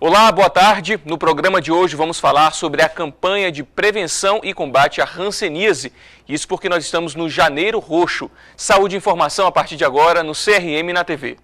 Olá, boa tarde. No programa de hoje vamos falar sobre a campanha de prevenção e combate à hanseníase. Isso porque nós estamos no Janeiro Roxo. Saúde e informação a partir de agora no CRM na TV.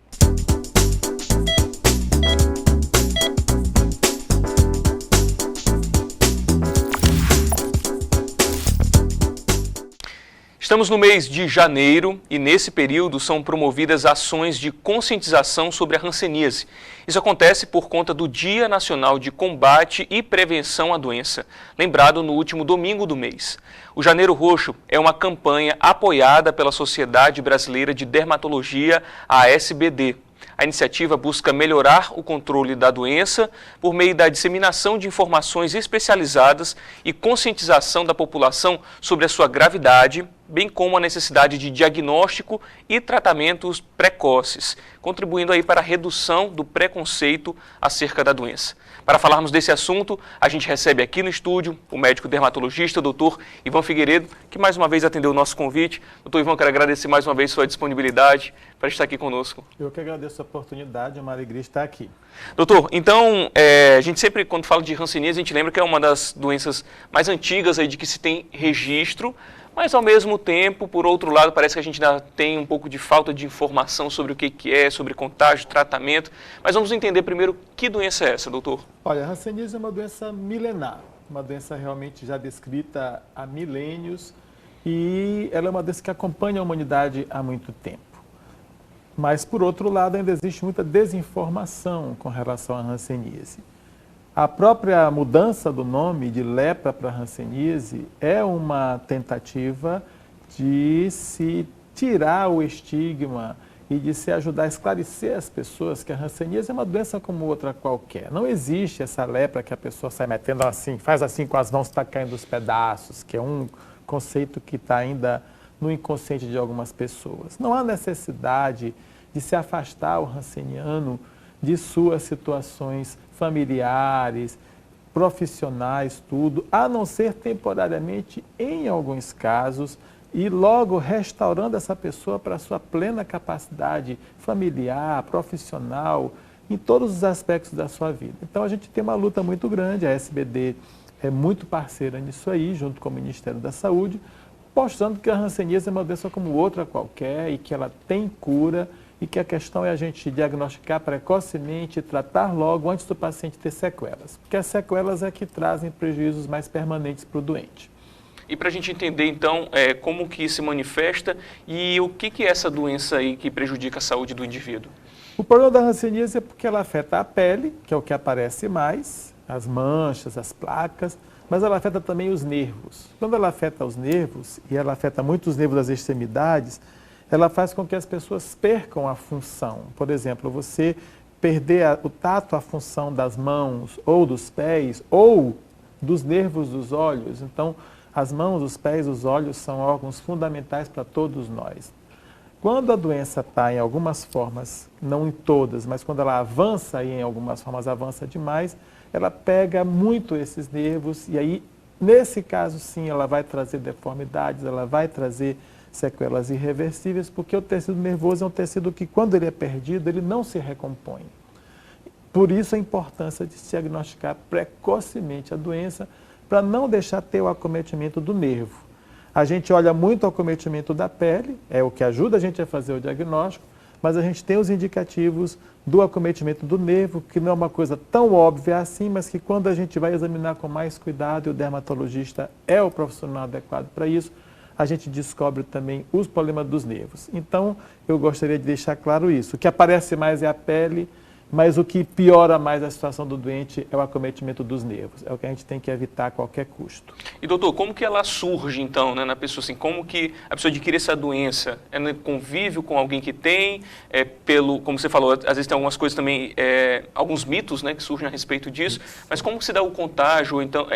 Estamos no mês de janeiro e nesse período são promovidas ações de conscientização sobre a hanseníase. Isso acontece por conta do Dia Nacional de Combate e Prevenção à Doença, lembrado no último domingo do mês. O Janeiro Roxo é uma campanha apoiada pela Sociedade Brasileira de Dermatologia, a ASBD. A iniciativa busca melhorar o controle da doença por meio da disseminação de informações especializadas e conscientização da população sobre a sua gravidade, bem como a necessidade de diagnóstico e tratamentos precoces, contribuindo aí para a redução do preconceito acerca da doença. Para falarmos desse assunto, a gente recebe aqui no estúdio o médico dermatologista, o doutor Ivan Figueiredo, que mais uma vez atendeu o nosso convite. Doutor Ivan, quero agradecer mais uma vez sua disponibilidade para estar aqui conosco. Eu que agradeço a oportunidade, é uma alegria estar aqui. Doutor, então, a gente sempre, quando fala de hanseníase, a gente lembra que é uma das doenças mais antigas aí de que se tem registro, mas, ao mesmo tempo, por outro lado, parece que a gente ainda tem um pouco de falta de informação sobre o que é, sobre contágio, tratamento. Mas vamos entender primeiro que doença é essa, doutor? Olha, a hanseníase é uma doença milenar, uma doença realmente já descrita há milênios e ela é uma doença que acompanha a humanidade há muito tempo. Mas, por outro lado, ainda existe muita desinformação com relação à hanseníase. A própria mudança do nome de lepra para hanseníase é uma tentativa de se tirar o estigma e de se ajudar a esclarecer as pessoas que a hanseníase é uma doença como outra qualquer. Não existe essa lepra que a pessoa sai metendo assim, faz assim com as mãos, está caindo os pedaços, que é um conceito que está ainda no inconsciente de algumas pessoas. Não há necessidade de se afastar o hanseniano de suas situações familiares, profissionais, tudo, a não ser temporariamente em alguns casos e logo restaurando essa pessoa para a sua plena capacidade familiar, profissional, em todos os aspectos da sua vida. Então a gente tem uma luta muito grande, a ASBD é muito parceira nisso aí, junto com o Ministério da Saúde, mostrando que a hanseníase é uma doença como outra qualquer e que ela tem cura e que a questão é a gente diagnosticar precocemente e tratar logo antes do paciente ter sequelas. Porque as sequelas é que trazem prejuízos mais permanentes para o doente. E para a gente entender, então, como que se manifesta e o que é essa doença aí que prejudica a saúde do indivíduo? O problema da hanseníase é porque ela afeta a pele, que é o que aparece mais, as manchas, as placas, mas ela afeta também os nervos. Quando ela afeta os nervos, e ela afeta muito os nervos das extremidades, ela faz com que as pessoas percam a função. Por exemplo, você perder o tato, a função das mãos ou dos pés ou dos nervos dos olhos. Então, as mãos, os pés, os olhos são órgãos fundamentais para todos nós. Quando a doença está em algumas formas, não em todas, mas quando ela avança e em algumas formas avança demais, ela pega muito esses nervos e aí, nesse caso sim, ela vai trazer deformidades, ela vai trazer sequelas irreversíveis, porque o tecido nervoso é um tecido que, quando ele é perdido, ele não se recompõe. Por isso a importância de se diagnosticar precocemente a doença, para não deixar ter o acometimento do nervo. A gente olha muito o acometimento da pele, é o que ajuda a gente a fazer o diagnóstico, mas a gente tem os indicativos do acometimento do nervo, que não é uma coisa tão óbvia assim, mas que quando a gente vai examinar com mais cuidado, e o dermatologista é o profissional adequado para isso, a gente descobre também os problemas dos nervos. Então, eu gostaria de deixar claro isso. O que aparece mais é a pele, mas o que piora mais a situação do doente é o acometimento dos nervos. É o que a gente tem que evitar a qualquer custo. E, doutor, como que ela surge, então, né, na pessoa? Assim, como que a pessoa adquire essa doença? É no convívio com alguém que tem? Como você falou, às vezes tem algumas coisas também, alguns mitos, né, que surgem a respeito disso. Mas como que se dá o contágio? Então,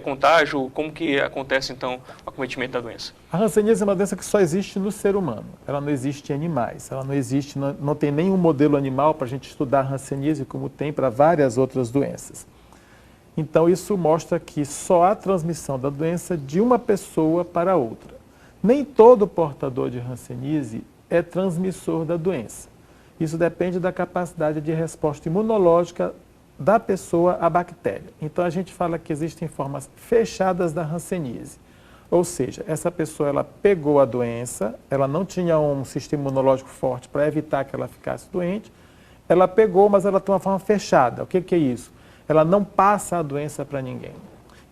contágio? Como que acontece, então, o acometimento da doença? A hanseníase é uma doença que só existe no ser humano. Ela não existe em animais. Ela não existe, não tem nenhum modelo animal para a gente estudar a hanseníase como tem para várias outras doenças. Então, isso mostra que só há transmissão da doença de uma pessoa para outra. Nem todo portador de hanseníase é transmissor da doença. Isso depende da capacidade de resposta imunológica da pessoa à bactéria. Então, a gente fala que existem formas fechadas da hanseníase. Ou seja, essa pessoa ela pegou a doença, ela não tinha um sistema imunológico forte para evitar que ela ficasse doente, ela pegou, mas ela tem uma forma fechada. O que é isso? Ela não passa a doença para ninguém.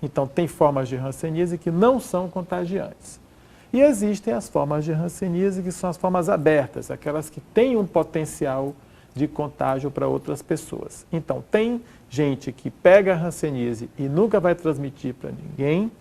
Então, tem formas de hanseníase que não são contagiantes. E existem as formas de hanseníase que são as formas abertas, aquelas que têm um potencial de contágio para outras pessoas. Então, tem gente que pega a hanseníase e nunca vai transmitir para ninguém,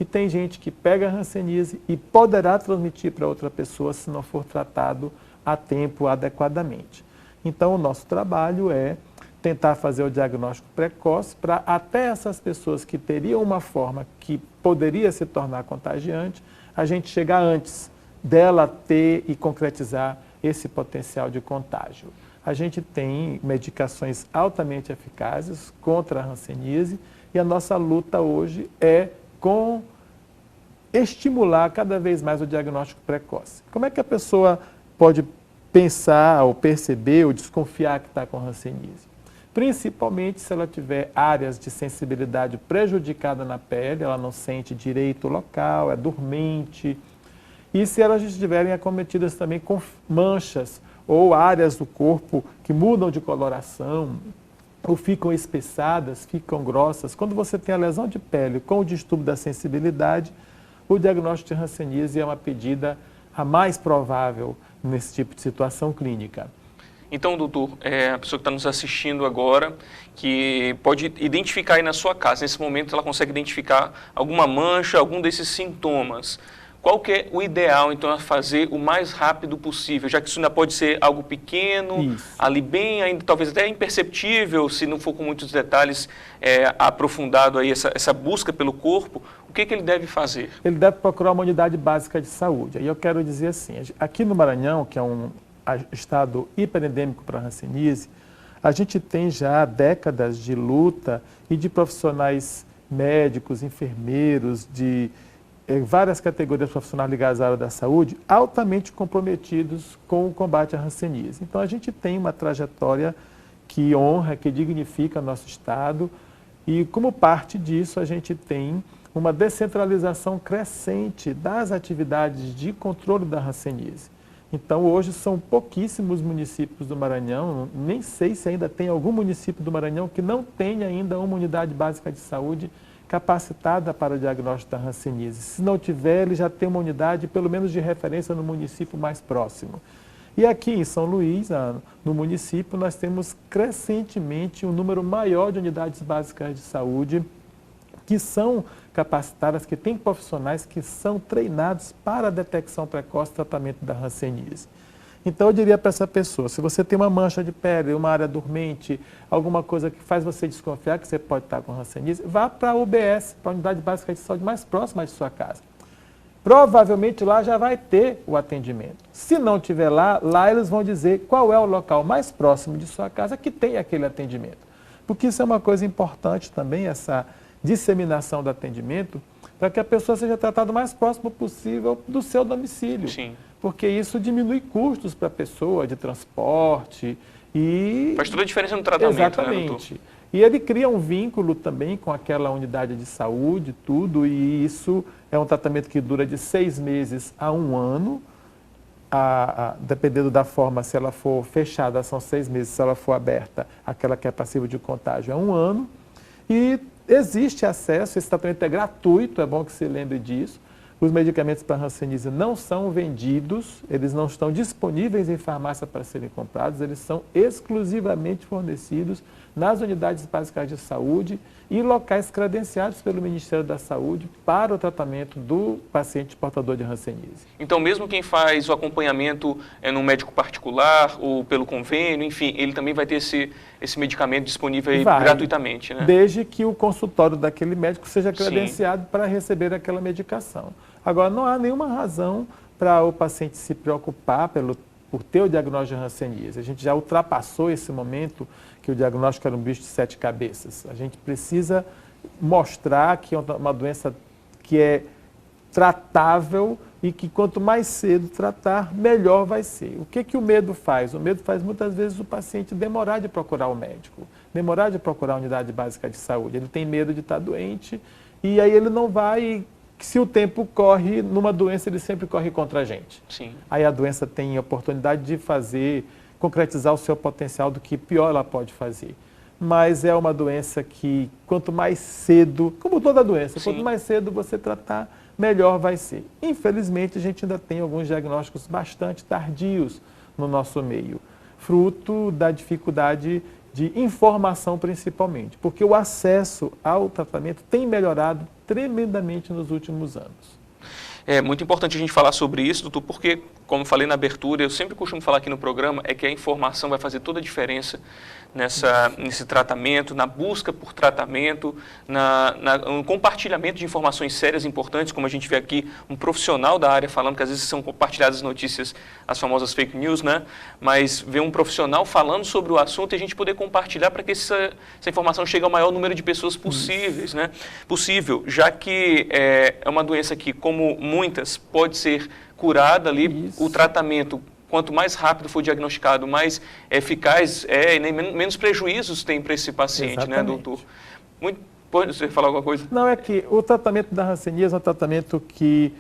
e tem gente que pega a hanseníase e poderá transmitir para outra pessoa se não for tratado a tempo adequadamente. Então, o nosso trabalho é tentar fazer o diagnóstico precoce para até essas pessoas que teriam uma forma que poderia se tornar contagiante, a gente chegar antes dela ter e concretizar esse potencial de contágio. A gente tem medicações altamente eficazes contra a hanseníase e a nossa luta hoje é com estimular cada vez mais o diagnóstico precoce. Como é que a pessoa pode pensar ou perceber ou desconfiar que está com hanseníase? Principalmente se ela tiver áreas de sensibilidade prejudicada na pele, ela não sente direito o local, é dormente. E se elas estiverem acometidas também com manchas ou áreas do corpo que mudam de coloração, ou ficam espessadas, ficam grossas. Quando você tem a lesão de pele com o distúrbio da sensibilidade, o diagnóstico de hanseníase é uma pedida a mais provável nesse tipo de situação clínica. Então, doutor, a pessoa que está nos assistindo agora, que pode identificar aí na sua casa, nesse momento ela consegue identificar alguma mancha, algum desses sintomas. Qual que é o ideal, então, a fazer o mais rápido possível, já que isso ainda pode ser algo pequeno, ali bem, ainda talvez até imperceptível, se não for com muitos detalhes aprofundado aí essa busca pelo corpo, o que ele deve fazer? Ele deve procurar uma unidade básica de saúde. Aí eu quero dizer assim, aqui no Maranhão, que é um estado hiperendêmico para a hanseníase, a gente tem já décadas de luta e de profissionais médicos, enfermeiros, de várias categorias profissionais ligadas à área da saúde, altamente comprometidos com o combate à hanseníase. Então, a gente tem uma trajetória que honra, que dignifica nosso estado e, como parte disso, a gente tem uma descentralização crescente das atividades de controle da hanseníase. Então, hoje são pouquíssimos municípios do Maranhão, nem sei se ainda tem algum município do Maranhão que não tenha ainda uma unidade básica de saúde capacitada para o diagnóstico da hanseníase. Se não tiver, ele já tem uma unidade, pelo menos de referência, no município mais próximo. E aqui em São Luís, no município, nós temos crescentemente um número maior de unidades básicas de saúde que são capacitadas, que têm profissionais que são treinados para a detecção precoce e tratamento da hanseníase. Então, eu diria para essa pessoa, se você tem uma mancha de pele, uma área dormente, alguma coisa que faz você desconfiar que você pode estar com hanseníase, vá para a UBS, para a Unidade Básica de Saúde mais próxima de sua casa. Provavelmente lá já vai ter o atendimento. Se não tiver lá eles vão dizer qual é o local mais próximo de sua casa que tem aquele atendimento. Porque isso é uma coisa importante também, essa disseminação do atendimento, para que a pessoa seja tratada o mais próximo possível do seu domicílio. Sim. Porque isso diminui custos para a pessoa de transporte e... Faz toda a diferença no tratamento, exatamente. Né, e ele cria um vínculo também com aquela unidade de saúde, tudo, e isso é um tratamento que dura de 6 meses a 1 ano, dependendo da forma, se ela for fechada, são 6 meses, se ela for aberta, aquela que é passível de contágio é 1 ano, e existe acesso, esse tratamento é gratuito, é bom que se lembre disso. Os medicamentos para hanseníase não são vendidos, eles não estão disponíveis em farmácia para serem comprados, eles são exclusivamente fornecidos nas unidades básicas de saúde e locais credenciados pelo Ministério da Saúde para o tratamento do paciente portador de hanseníase. Então, mesmo quem faz o acompanhamento no médico particular ou pelo convênio, enfim, ele também vai ter esse medicamento disponível aí gratuitamente, né? Desde que o consultório daquele médico seja credenciado para receber aquela medicação. Agora, não há nenhuma razão para o paciente se preocupar por ter o diagnóstico de hanseníase. A gente já ultrapassou esse momento que o diagnóstico era um bicho de 7 cabeças. A gente precisa mostrar que é uma doença que é tratável e que quanto mais cedo tratar, melhor vai ser. O que o medo faz? O medo faz muitas vezes o paciente demorar de procurar o médico. demorar de procurar a unidade básica de saúde. Ele tem medo de estar doente e aí ele não vai. Se o tempo corre, numa doença ele sempre corre contra a gente. Sim. Aí a doença tem a oportunidade de concretizar o seu potencial do que pior ela pode fazer. Mas é uma doença que, quanto mais cedo, como toda doença, Sim. quanto mais cedo você tratar, melhor vai ser. Infelizmente, a gente ainda tem alguns diagnósticos bastante tardios no nosso meio, fruto da dificuldade de informação principalmente, porque o acesso ao tratamento tem melhorado tremendamente nos últimos anos. É muito importante a gente falar sobre isso, doutor, porque, como falei na abertura, eu sempre costumo falar aqui no programa, é que a informação vai fazer toda a diferença nesse tratamento, na busca por tratamento, no compartilhamento de informações sérias e importantes, como a gente vê aqui um profissional da área falando, que às vezes são compartilhadas notícias, as famosas fake news, né? Mas ver um profissional falando sobre o assunto e a gente poder compartilhar para que essa informação chegue ao maior número de pessoas possíveis, né? Possível, já que é uma doença que, como muitas, pode ser curada ali, o tratamento, quanto mais rápido for diagnosticado, mais eficaz é e nem menos prejuízos tem para esse paciente, Exatamente. né, doutor? Pode você falar alguma coisa? Não, é que o tratamento da hanseníase é um tratamento que,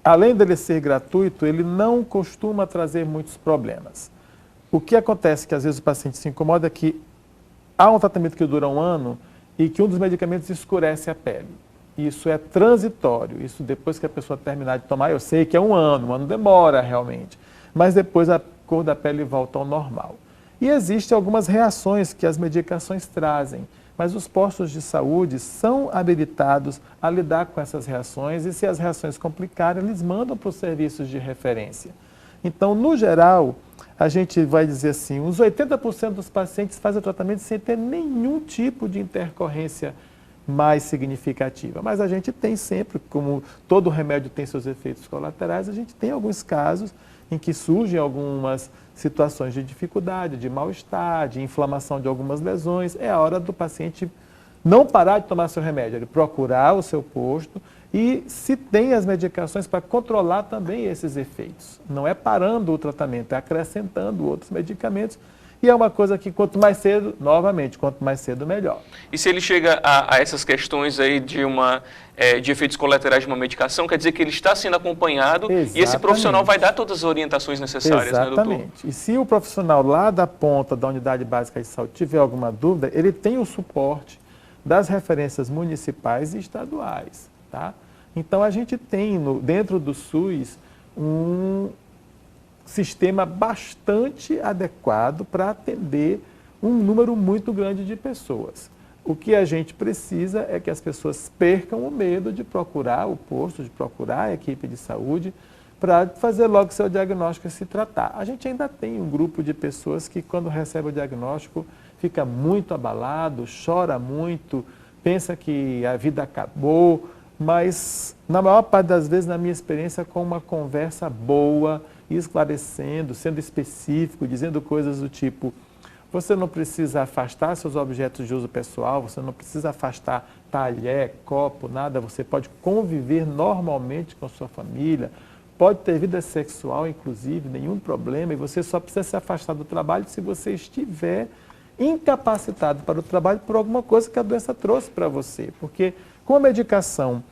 além dele ser gratuito, ele não costuma trazer muitos problemas. O que acontece que às vezes o paciente se incomoda é que há um tratamento que dura 1 ano e que um dos medicamentos escurece a pele. Isso é transitório, isso depois que a pessoa terminar de tomar, eu sei que é 1 ano demora realmente, mas depois a cor da pele volta ao normal. E existem algumas reações que as medicações trazem, mas os postos de saúde são habilitados a lidar com essas reações e se as reações complicarem, eles mandam para os serviços de referência. Então, no geral, a gente vai dizer assim, uns 80% dos pacientes fazem o tratamento sem ter nenhum tipo de intercorrência mais significativa. Mas a gente tem sempre, como todo remédio tem seus efeitos colaterais, a gente tem alguns casos em que surgem algumas situações de dificuldade, de mal-estar, de inflamação de algumas lesões. É a hora do paciente não parar de tomar seu remédio, ele procurar o seu posto e se tem as medicações para controlar também esses efeitos. Não é parando o tratamento, é acrescentando outros medicamentos. E é uma coisa que quanto mais cedo, novamente, quanto mais cedo, melhor. E se ele chega a essas questões aí de efeitos colaterais de uma medicação, quer dizer que ele está sendo acompanhado. Exatamente. E esse profissional vai dar todas as orientações necessárias, exatamente, né, doutor? E se o profissional lá da ponta da unidade básica de saúde tiver alguma dúvida, ele tem o suporte das referências municipais e estaduais, tá? Então, a gente tem dentro do SUS um sistema bastante adequado para atender um número muito grande de pessoas. O que a gente precisa é que as pessoas percam o medo de procurar o posto, de procurar a equipe de saúde, para fazer logo seu diagnóstico e se tratar. A gente ainda tem um grupo de pessoas que, quando recebe o diagnóstico, fica muito abalado, chora muito, pensa que a vida acabou, mas, na maior parte das vezes, na minha experiência, com uma conversa boa, esclarecendo, sendo específico, dizendo coisas do tipo, você não precisa afastar seus objetos de uso pessoal, você não precisa afastar talher, copo, nada, você pode conviver normalmente com a sua família, pode ter vida sexual, inclusive, nenhum problema, e você só precisa se afastar do trabalho se você estiver incapacitado para o trabalho por alguma coisa que a doença trouxe para você. Porque com a medicação,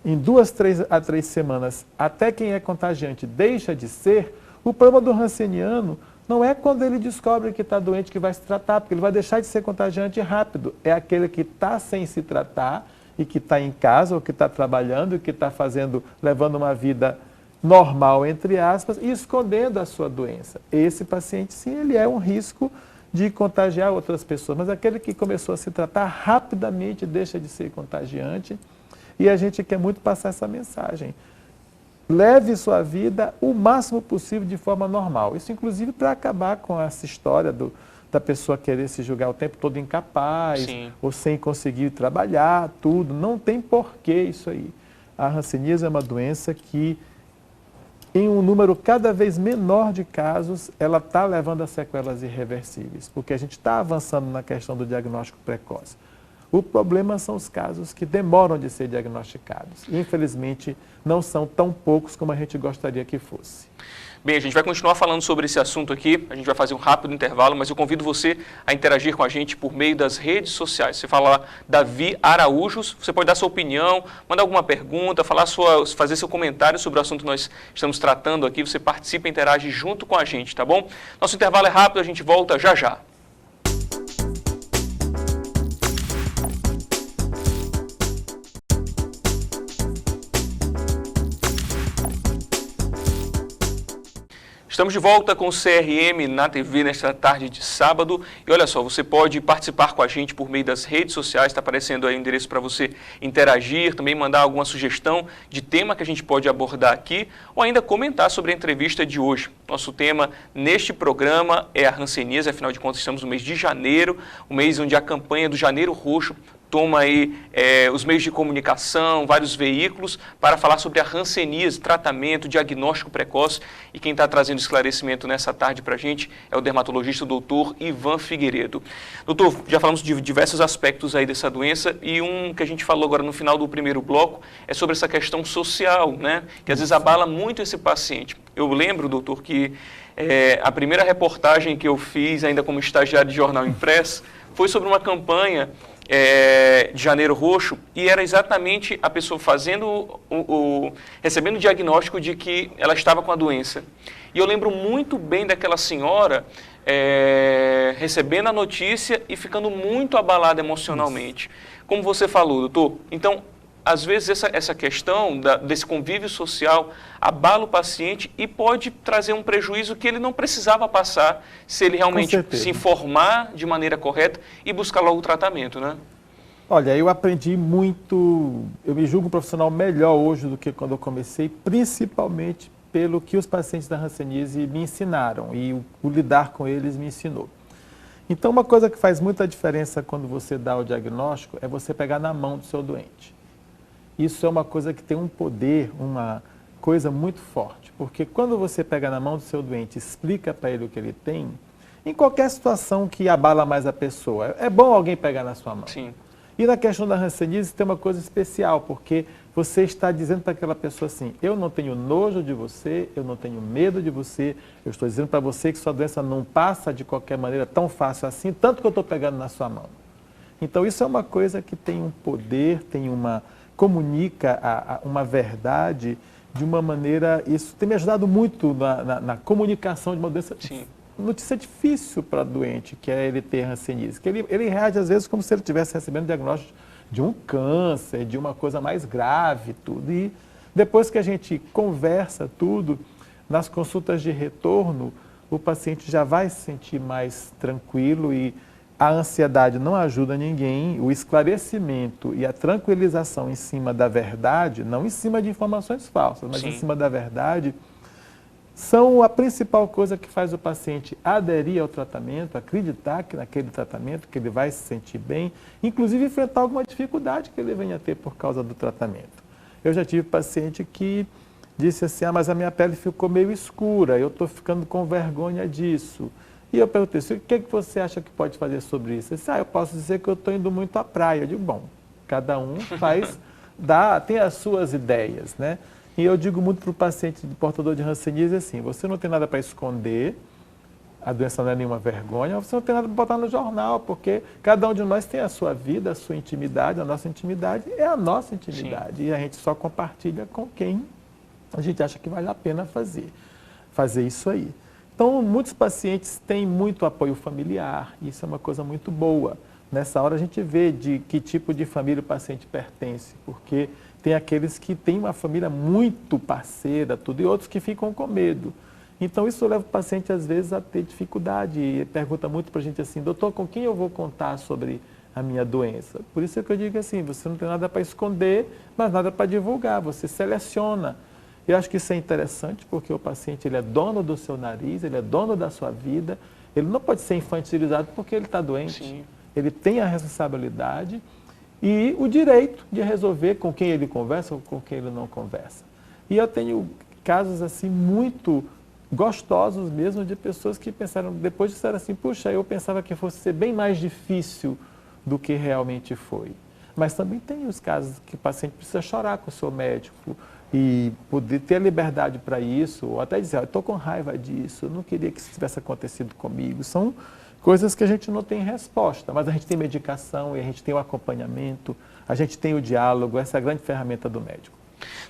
em 2 a 3 semanas, até quem é contagiante deixa de ser, o problema do hanseníano não é quando ele descobre que está doente que vai se tratar, porque ele vai deixar de ser contagiante rápido. É aquele que está sem se tratar e que está em casa, ou que está trabalhando, e que está levando uma vida normal, entre aspas, e escondendo a sua doença. Esse paciente, sim, ele é um risco de contagiar outras pessoas, mas aquele que começou a se tratar rapidamente deixa de ser contagiante. E a gente quer muito passar essa mensagem. Leve sua vida o máximo possível de forma normal. Isso, inclusive, para acabar com essa história da pessoa querer se julgar o tempo todo incapaz, sim, ou sem conseguir trabalhar, tudo. Não tem porquê isso aí. A hanseníase é uma doença que, em um número cada vez menor de casos, ela está levando a sequelas irreversíveis, porque a gente está avançando na questão do diagnóstico precoce. O problema são os casos que demoram de ser diagnosticados. Infelizmente, não são tão poucos como a gente gostaria que fosse. Bem, a gente vai continuar falando sobre esse assunto aqui, a gente vai fazer um rápido intervalo, mas eu convido você a interagir com a gente por meio das redes sociais. Você fala lá, Davi Araújos, você pode dar sua opinião, mandar alguma pergunta, fazer seu comentário sobre o assunto que nós estamos tratando aqui, você participa e interage junto com a gente, tá bom? Nosso intervalo é rápido, a gente volta já já. Estamos de volta com o CRM na TV nesta tarde de sábado. E olha só, você pode participar com a gente por meio das redes sociais, está aparecendo aí o endereço para você interagir, também mandar alguma sugestão de tema que a gente pode abordar aqui, ou ainda comentar sobre a entrevista de hoje. Nosso tema neste programa é a hanseníase, afinal de contas estamos no mês de janeiro, o mês onde a campanha do Janeiro Roxo toma aí os meios de comunicação, vários veículos, para falar sobre a hanseníase, tratamento, diagnóstico precoce. E quem está trazendo esclarecimento nessa tarde para a gente é o dermatologista doutor Ivan Figueiredo. Doutor, já falamos de diversos aspectos aí dessa doença e um que a gente falou agora no final do primeiro bloco é sobre essa questão social, né? Que às vezes abala muito esse paciente. Eu lembro, doutor, que a primeira reportagem que eu fiz ainda como estagiário de jornal impresso foi sobre uma campanha de Janeiro Roxo, e era exatamente a pessoa fazendo recebendo o diagnóstico de que ela estava com a doença. E eu lembro muito bem daquela senhora recebendo a notícia e ficando muito abalada emocionalmente. Como você falou, doutor, então, às vezes essa questão desse convívio social abala o paciente e pode trazer um prejuízo que ele não precisava passar se ele realmente se informar de maneira correta e buscar logo o tratamento, né? Olha, eu aprendi muito, eu me julgo um profissional melhor hoje do que quando eu comecei, principalmente pelo que os pacientes da hanseníase me ensinaram e o lidar com eles me ensinou. Então, uma coisa que faz muita diferença quando você dá o diagnóstico é você pegar na mão do seu doente. Isso é uma coisa que tem um poder, uma coisa muito forte, porque quando você pega na mão do seu doente e explica para ele o que ele tem, em qualquer situação que abala mais a pessoa, é bom alguém pegar na sua mão. Sim. E na questão da hanseníase tem uma coisa especial, porque você está dizendo para aquela pessoa assim, eu não tenho nojo de você, eu não tenho medo de você, eu estou dizendo para você que sua doença não passa de qualquer maneira tão fácil assim, tanto que eu estou pegando na sua mão. Então isso é uma coisa que tem um poder, comunica uma verdade de uma maneira, isso tem me ajudado muito na comunicação de uma doença. Sim. Notícia difícil para o doente, que é ele ter hanseníase, que ele reage às vezes como se ele estivesse recebendo diagnóstico de um câncer, de uma coisa mais grave, tudo. E depois que a gente conversa tudo, nas consultas de retorno, o paciente já vai se sentir mais tranquilo e a ansiedade não ajuda ninguém, o esclarecimento e a tranquilização em cima da verdade, não em cima de informações falsas, mas em cima da verdade, são a principal coisa que faz o paciente aderir ao tratamento, acreditar que naquele tratamento, que ele vai se sentir bem, inclusive enfrentar alguma dificuldade que ele venha a ter por causa do tratamento. Eu já tive paciente que disse assim, mas a minha pele ficou meio escura, eu estou ficando com vergonha disso. E eu perguntei, o que você acha que pode fazer sobre isso? Ele disse, eu posso dizer que eu estou indo muito à praia. Eu digo, bom, cada um tem as suas ideias, né? E eu digo muito para o paciente de portador de hanseníase assim, você não tem nada para esconder, a doença não é nenhuma vergonha, você não tem nada para botar no jornal, porque cada um de nós tem a sua vida, a sua intimidade, a nossa intimidade é a nossa intimidade. Sim. E a gente só compartilha com quem a gente acha que vale a pena fazer isso aí. Então, muitos pacientes têm muito apoio familiar, e isso é uma coisa muito boa. Nessa hora a gente vê de que tipo de família o paciente pertence, porque tem aqueles que têm uma família muito parceira, tudo, e outros que ficam com medo. Então, isso leva o paciente, às vezes, a ter dificuldade e pergunta muito para a gente assim, doutor, com quem eu vou contar sobre a minha doença? Por isso é que eu digo assim, você não tem nada para esconder, mas nada para divulgar, você seleciona. Eu acho que isso é interessante, porque o paciente ele é dono do seu nariz, ele é dono da sua vida, ele não pode ser infantilizado porque ele está doente. Sim. Ele tem a responsabilidade e o direito de resolver com quem ele conversa ou com quem ele não conversa. E eu tenho casos assim muito gostosos mesmo de pessoas que pensaram, depois disseram assim, puxa, eu pensava que fosse ser bem mais difícil do que realmente foi. Mas também tem os casos que o paciente precisa chorar com o seu médico e poder ter liberdade para isso, ou até dizer, estou com raiva disso, eu não queria que isso tivesse acontecido comigo. São coisas que a gente não tem resposta, mas a gente tem medicação e a gente tem o acompanhamento, a gente tem o diálogo, essa é a grande ferramenta do médico.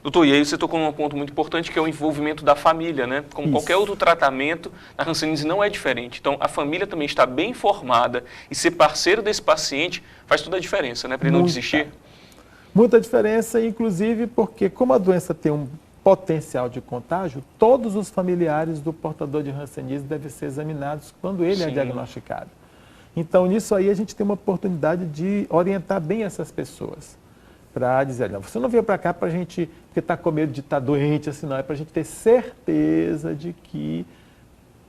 Doutor, e aí você tocou num ponto muito importante, que é o envolvimento da família, né? Como Isso. qualquer outro tratamento, a hanseníase não é diferente. Então, a família também está bem informada e ser parceiro desse paciente faz toda a diferença, né? Para ele não desistir. Muita diferença, inclusive porque como a doença tem um potencial de contágio, todos os familiares do portador de hanseníase devem ser examinados quando ele é diagnosticado. Então, nisso aí, a gente tem uma oportunidade de orientar bem essas pessoas. Para dizer, não, você não veio para cá para a gente, porque está com medo de estar doente, assim, não, é para a gente ter certeza de que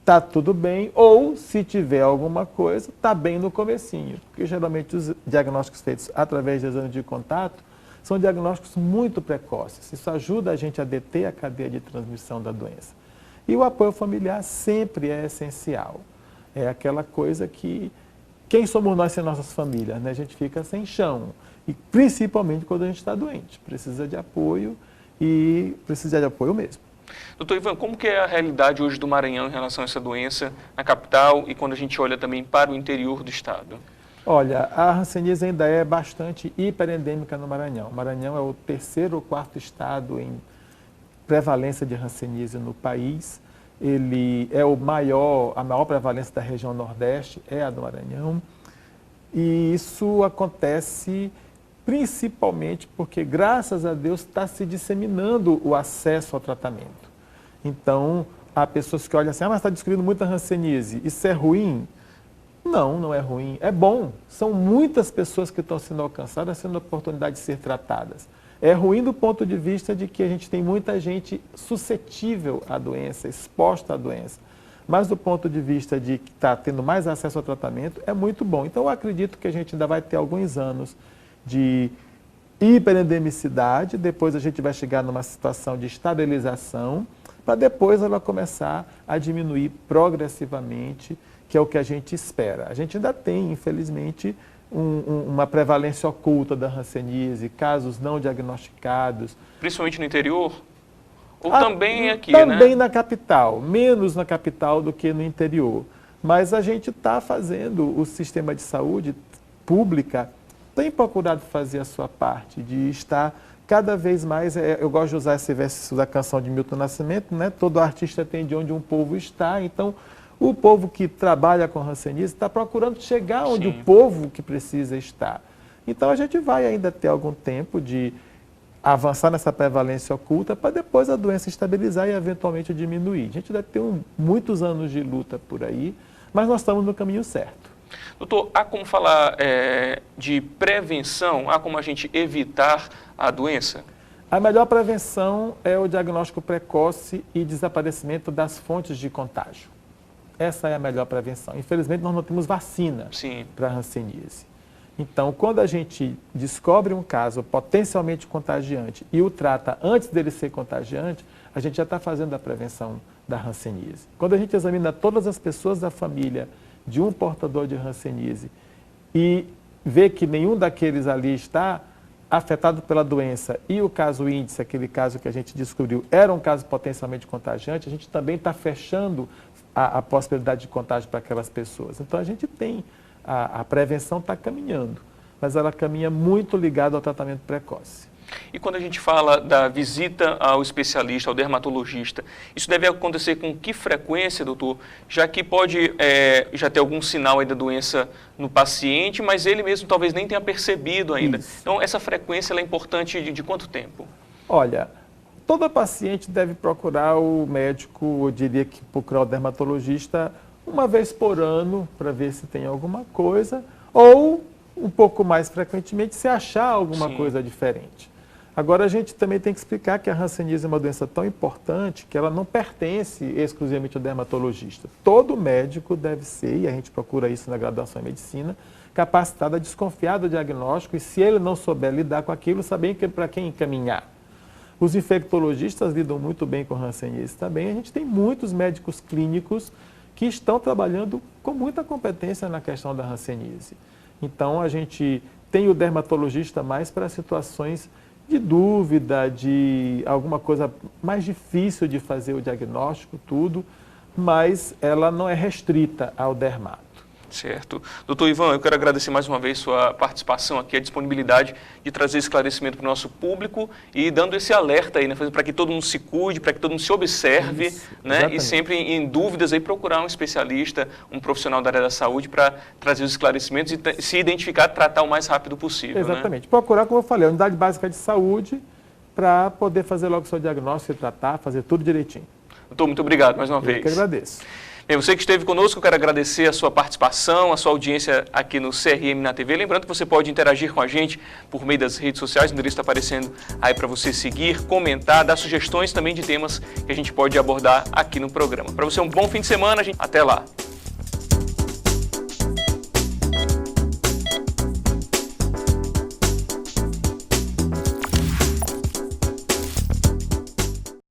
está tudo bem, ou se tiver alguma coisa, está bem no comecinho. Porque geralmente os diagnósticos feitos através de exame de contato são diagnósticos muito precoces. Isso ajuda a gente a deter a cadeia de transmissão da doença. E o apoio familiar sempre é essencial. É aquela coisa que, quem somos nós sem nossas famílias, né? A gente fica sem chão. E principalmente quando a gente está doente, precisa de apoio e precisa de apoio mesmo. Doutor Ivan, como que é a realidade hoje do Maranhão em relação a essa doença na capital e quando a gente olha também para o interior do estado? Olha, a hanseníase ainda é bastante hiperendêmica no Maranhão. O Maranhão é o 3º ou 4º estado em prevalência de hanseníase no país. Ele é a maior prevalência da região Nordeste é a do Maranhão. E isso acontece principalmente porque, graças a Deus, está se disseminando o acesso ao tratamento. Então, há pessoas que olham assim, mas está descobrindo muita hanseníase, isso é ruim? Não, não é ruim, é bom. São muitas pessoas que estão sendo alcançadas, tendo a oportunidade de ser tratadas. É ruim do ponto de vista de que a gente tem muita gente suscetível à doença, exposta à doença. Mas do ponto de vista de que está tendo mais acesso ao tratamento, é muito bom. Então, eu acredito que a gente ainda vai ter alguns anos de hiperendemicidade, depois a gente vai chegar numa situação de estabilização, para depois ela começar a diminuir progressivamente, que é o que a gente espera. A gente ainda tem, infelizmente, uma prevalência oculta da hanseníase, casos não diagnosticados. Principalmente no interior? Ou também aqui, também né? Na capital, menos na capital do que no interior. Mas a gente está fazendo, o sistema de saúde pública tem procurado fazer a sua parte, de estar cada vez mais, eu gosto de usar esse verso da canção de Milton Nascimento, né? Todo artista tem de onde um povo está, então o povo que trabalha com hanseníase está procurando chegar onde o povo que precisa estar. Então a gente vai ainda ter algum tempo de avançar nessa prevalência oculta para depois a doença estabilizar e eventualmente diminuir. A gente deve ter muitos anos de luta por aí, mas nós estamos no caminho certo. Doutor, há como falar de prevenção? Há como a gente evitar a doença? A melhor prevenção é o diagnóstico precoce e desaparecimento das fontes de contágio. Essa é a melhor prevenção. Infelizmente, nós não temos vacina para a hanseníase. Então, quando a gente descobre um caso potencialmente contagiante e o trata antes dele ser contagiante, a gente já está fazendo a prevenção da hanseníase. Quando a gente examina todas as pessoas da família de um portador de hanseníase e vê que nenhum daqueles ali está afetado pela doença e o caso índice, aquele caso que a gente descobriu, era um caso potencialmente contagiante, a gente também está fechando a possibilidade de contágio para aquelas pessoas. Então, a gente tem, a prevenção está caminhando, mas ela caminha muito ligada ao tratamento precoce. E quando a gente fala da visita ao especialista, ao dermatologista, isso deve acontecer com que frequência, doutor? Já que pode já ter algum sinal aí da doença no paciente, mas ele mesmo talvez nem tenha percebido ainda. Isso. Então, essa frequência ela é importante de quanto tempo? Olha, todo paciente deve procurar o médico, eu diria que procurar o dermatologista uma vez por ano para ver se tem alguma coisa, ou um pouco mais frequentemente se achar alguma coisa diferente. Agora, a gente também tem que explicar que a hanseníase é uma doença tão importante que ela não pertence exclusivamente ao dermatologista. Todo médico deve ser, e a gente procura isso na graduação em medicina, capacitado a desconfiar do diagnóstico e, se ele não souber lidar com aquilo, saber para quem encaminhar. Os infectologistas lidam muito bem com hanseníase também. A gente tem muitos médicos clínicos que estão trabalhando com muita competência na questão da hanseníase. Então, a gente tem o dermatologista mais para situações de dúvida, de alguma coisa mais difícil de fazer o diagnóstico, tudo, mas ela não é restrita ao dermato. Certo. Doutor Ivan, eu quero agradecer mais uma vez sua participação aqui, a disponibilidade de trazer esclarecimento para o nosso público e dando esse alerta aí, né, para que todo mundo se cuide, para que todo mundo se observe, Isso, né, exatamente. e sempre em dúvidas aí procurar um especialista, um profissional da área da saúde para trazer os esclarecimentos e se identificar, tratar o mais rápido possível. Exatamente. Né? Procurar, como eu falei, a unidade básica de saúde para poder fazer logo o seu diagnóstico, tratar, fazer tudo direitinho. Doutor, muito obrigado mais uma Eu vez. que agradeço. Bem, você que esteve conosco, eu quero agradecer a sua participação, a sua audiência aqui no CRM na TV. Lembrando que você pode interagir com a gente por meio das redes sociais, o endereço está aparecendo aí para você seguir, comentar, dar sugestões também de temas que a gente pode abordar aqui no programa. Para você um bom fim de semana, até lá.